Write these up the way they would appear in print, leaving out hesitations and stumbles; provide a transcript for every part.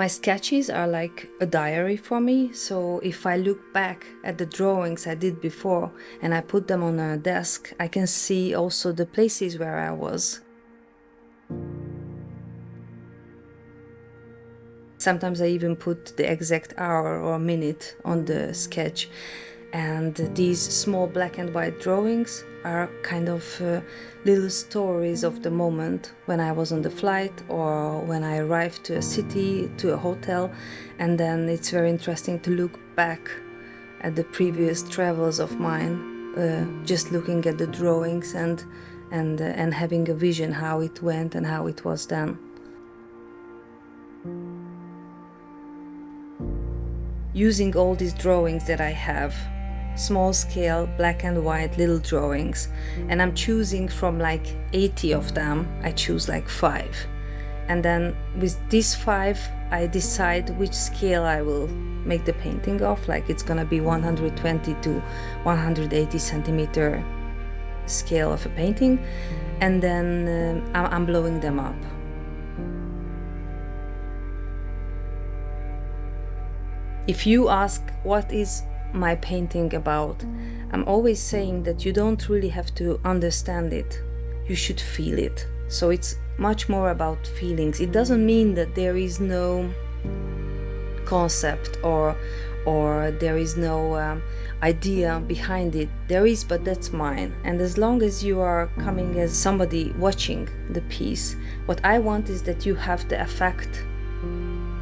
My sketches are like a diary for me, so if I look back at the drawings I did before and I put them on a desk, I can see also the places where I was. Sometimes I even put the exact hour or minute on the sketch, and these small black and white drawings are kind of little stories of the moment when I was on the flight or when I arrived to a city, to a hotel, and then it's very interesting to look back at the previous travels of mine, just looking at the drawings and having a vision how it went and how it was then. Using all these drawings that I have, small scale, black and white little drawings, and I'm choosing from like 80 of them, I choose like 5. And then with these 5, I decide which scale I will make the painting of, like it's gonna be 120 to 180 centimeter scale of a painting, and then I'm blowing them up. If you ask what is my painting about, I'm always saying that you don't really have to understand it, you should feel it. So it's much more about feelings. It doesn't mean that there is no concept or there is no idea behind it. There is, but that's mine. And as long as you are coming as somebody watching the piece, what I want is that you have the effect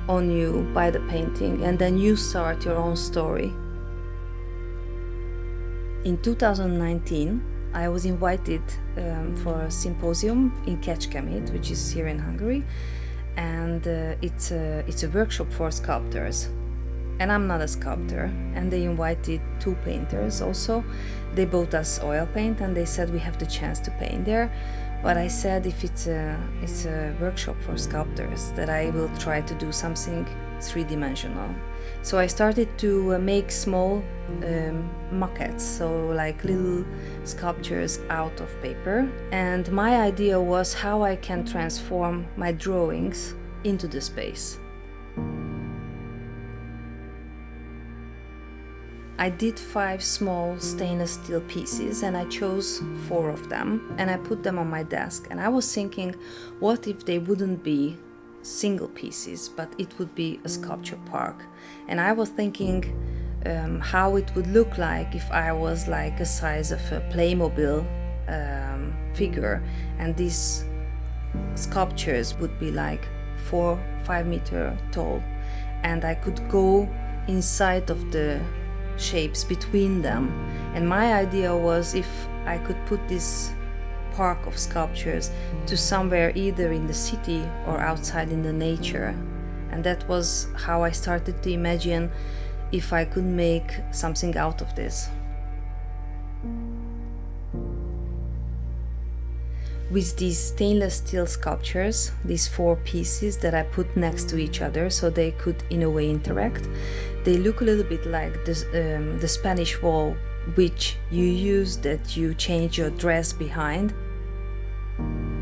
on you by the painting, and then you start your own story. In 2019, I was invited for a symposium in Kecskemét, which is here in Hungary, and it's a workshop for sculptors. And I'm not a sculptor, and they invited 2 painters also. They bought us oil paint and they said we have the chance to paint there. But I said if it's a workshop for sculptors, that I will try to do something 3-dimensional. So I started to make small maquettes, so like little sculptures out of paper. And my idea was how I can transform my drawings into the space. I did 5 small stainless steel pieces, and I chose 4 of them and I put them on my desk, and I was thinking, what if they wouldn't be single pieces, but it would be a sculpture park? And I was thinking how it would look like if I was like a size of a Playmobil figure, and these sculptures would be like 4-5 meter tall, and I could go inside of the shapes between them. And my idea was if I could put this park of sculptures to somewhere either in the city or outside in the nature. And that was how I started to imagine if I could make something out of this. With these stainless steel sculptures, these 4 pieces that I put next to each other so they could in a way interact, they look a little bit like this, the Spanish wall which you use that you change your dress behind.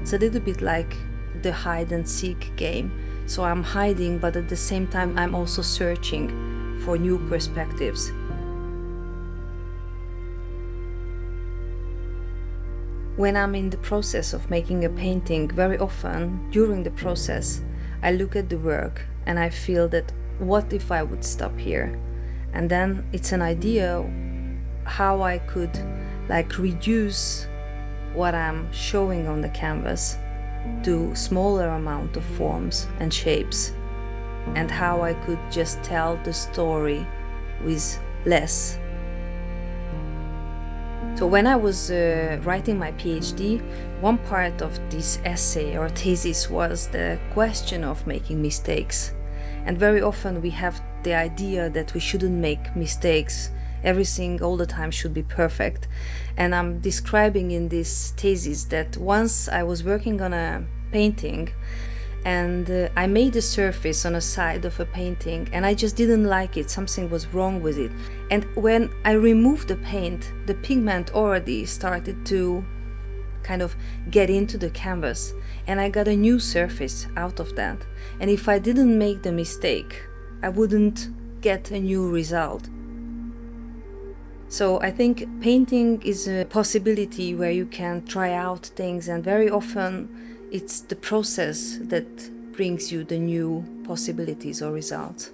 It's a little bit like the hide and seek game. So I'm hiding, but at the same time I'm also searching for new perspectives. When I'm in the process of making a painting, very often during the process I look at the work and I feel that what if I would stop here? And then it's an idea how I could like reduce what I'm showing on the canvas to smaller amount of forms and shapes, and how I could just tell the story with less. So when I was writing my PhD, one part of this essay or thesis was the question of making mistakes. And very often we have the idea that we shouldn't make mistakes. Everything all the time should be perfect. And I'm describing in this thesis that once I was working on a painting and I made a surface on a side of a painting and I just didn't like it, something was wrong with it. And when I removed the paint, the pigment already started to kind of get into the canvas, and I got a new surface out of that. And if I didn't make the mistake, I wouldn't get a new result. So I think painting is a possibility where you can try out things, and very often it's the process that brings you the new possibilities or results.